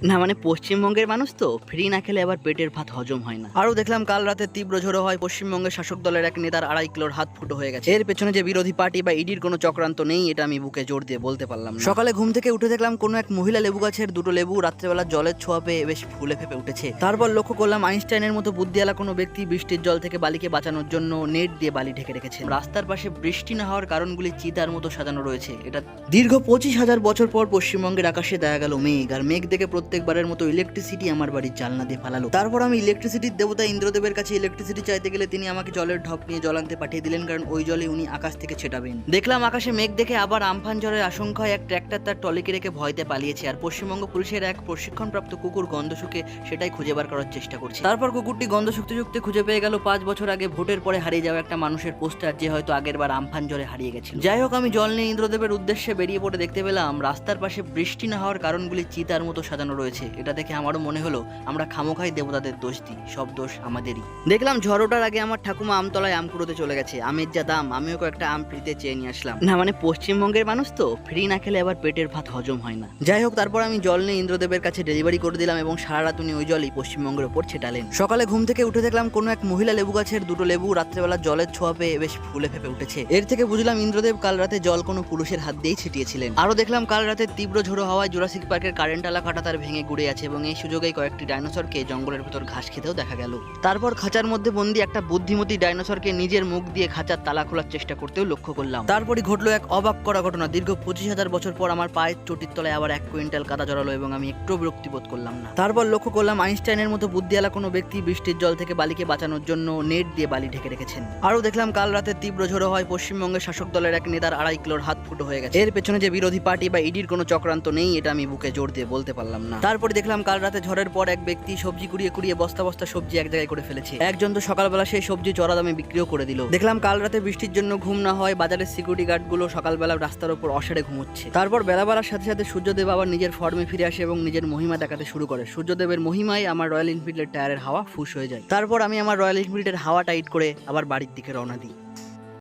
না মানে পশ্চিমবঙ্গের মানুষ তো ফ্রি না খেলে আবার পেটের ভাত হজম হয় না। আরও দেখলাম কাল রাতে তীব্র ঝড়ো হয় পশ্চিমবঙ্গের শাসক দলের এক নেতার 2.5 কিলোর হাত ফুটো হয়ে গেছে। এর পেছনে যে বিরোধী পার্টি বা ইডির কোনো চক্রান্ত নেই এটা আমি বুকে জোর দিয়ে বলতে পারলাম না। সকালে ঘুম থেকে উঠে দেখলাম কোনো এক মহিলা লেবু গাছের দুটো লেবু রাত্রেবেলা জলের ছোঁয়া পেয়ে বেশ ফুলে ফেপে উঠেছে। তারপর লক্ষ্য করলাম আইনস্টাইনের মতো বুদ্ধিওয়ালা কোনো ব্যক্তি বৃষ্টির জল থেকে বালিকে বাঁচানোর জন্য নেট দিয়ে বালি ঢেকে রেখেছে। রাস্তার পাশে বৃষ্টি না হওয়ার কারণগুলি চিতার মতো সাজানো রয়েছে। এটা দীর্ঘ 25,000 বছর পর পশ্চিমবঙ্গের আকাশে দেখা গেল মেঘ, আর মেঘ দেখে প্রত্যেকবারের মতো ইলেকট্রিসিটি আমার বাড়ির জানলা দিয়ে ফালালো। তারপর আমি ইলেকট্রিসিটির দেবতা ইন্দ্রদেবের কাছে ইলেকট্রিসিটি চাইতে গেলে তিনি আমাকে জলের ঢপ নিয়ে জল আনতে পাঠিয়ে দিলেন, কারণ ওই জলে উনি আকাশ থেকে ছেটাবেন। দেখলাম আকাশে মেঘ দেখে আবার আমফান ঝড়ের আশঙ্কায় এক ট্র্যাক্টর তার টলিকে রেখে ভয়তে পালিয়েছে, আর পশ্চিমবঙ্গ পুলিশের এক প্রশিক্ষণপ্রাপ্ত কুকুর গন্ধ শুকে সেটাই খুঁজে বার করার চেষ্টা করছে। তারপর কুকুরটি গন্ধ শুকতে শুকতে খুঁজে পেয়ে গেল 5 বছর আগে ভোটের পরে হারিয়ে যাওয়া একটা মানুষের পোস্টার, যে হয়তো আগের বার আমফান ঝড়ে হারিয়ে গেছিল। যাই হোক, আমি জল নিয়ে ইন্দ্রদেবের উদ্দেশ্যে বেরিয়ে পড়ে দেখতে পেলাম রাস্তার পাশে বৃষ্টি না হওয়ার কারণগুলি চিতার মতো সাজানো রয়েছে। এটা দেখে আমারও মনে হলো আমরা খামোখাই দেবতাদের দোষ দিই, সব দোষ আমাদেরই। দেখলাম ঝড় ওঠার আগে আমার ঠাকুমা আমতলায় আম কুড়োতে চলে গেছে। আমের যা দাম, আমিও কয়েকটা আম ফ্রিতে চেয়ে নিয়ে আসলাম। না মানে পশ্চিমবঙ্গের মানুষ তো ফ্রি না খেলে আবার পেটের ভাত হজম হয় না। যাই হোক, তারপর আমি জল নিয়ে ইন্দ্রদেবের কাছে ডেলিভারি করে দিলাম এবং সারা রাত উনি ওই জলই পশ্চিমবঙ্গের ওপর ছেটালেন। সকালে ঘুম থেকে উঠে দেখলাম কোনো এক মহিলা লেবু গাছের দুটো লেবু রাত্রেবেলা জলের ছোঁয়া পেয়ে বেশ ফুলে ফেপে উঠেছে। এর থেকে বুঝলাম ইন্দ্রদেব কাল রাতে জল কোনো পুরুষের হাত দিয়েই ছিটিয়েছিলেন। আরও দেখলাম কাল রাতে তীব্র ঝোড়ো হওয়ায় জুরাসিক পার্কের কারেন্ট আলা কাটা তার ভেঙে গুড়ে আছে, এবং এই সুযোগে কয়েকটি ডাইনোসরকে জঙ্গলের ভেতর ঘাস খেতেও দেখা গেল। তারপর খাঁচার মধ্যে বন্দি একটা বুদ্ধিমতী ডাইনোসরকে নিজের মুখ দিয়ে খাঁচার তালা খোলার চেষ্টা করতেও লক্ষ্য করলাম। তারপরই ঘটলো এক অবাক করা ঘটনা। দীর্ঘ 25,000 বছর পর আমার পায়ের চটির তলায় আবার 1 কুইন্টাল কাদা জড়ালো এবং আমি একটু বিরক্তি বোধ করলাম না। তারপর লক্ষ্য করলাম আইনস্টাইনের মতো বুদ্ধিওয়ালা কোনো ব্যক্তি বৃষ্টির জল থেকে বালিকে বাঁচানোর জন্য নেট দিয়ে বালি ঢেকে রেখেছেন। আরও দেখলাম কাল রাতে তীব্র ঝড়ো হয় পশ্চিমবঙ্গের শাসক দলের এক নেতার 2.5 কিলোর হাত ফুটো হয়ে গেছে। এর পেছনে যে বিরোধী পার্টি বা ইডির কোনো চক্রান্ত নেই এটা আমি বুকে জোর দিয়ে বলতে পারলাম না। তারপরে দেখলাম কাল রাতে ঝড়ের পর এক ব্যক্তি সবজি কুড়িয়ে কুড়িয়ে বস্তা বস্তা সবজি এক জায়গায় করে ফেলেছে। একজন তো সকালবেলা সেই সবজি চড়া দামে বিক্রিও করে দিল। দেখলাম কাল রাতে বৃষ্টির জন্য ঘুম না হয় বাজারের সিকিউরিটি গার্ডগুলো সকালবেলা রাস্তার উপর অসাড়ে ঘুমোচ্ছে। তারপর বেলা বাড়ার সাথে সাথে সূর্যদেব আবার নিজের ফর্মে ফিরে আসে এবং নিজের মহিমা দেখাতে শুরু করে। সূর্যদেবের মহিমায় আমার রয়্যাল এনফিল্ডের টায়ারের হাওয়া ফুস হয়ে যায়। তারপর আমি আমার রয়্যাল এনফিল্ডের হাওয়া টাইট করে আবার বাড়ির দিকে রওনা দিই।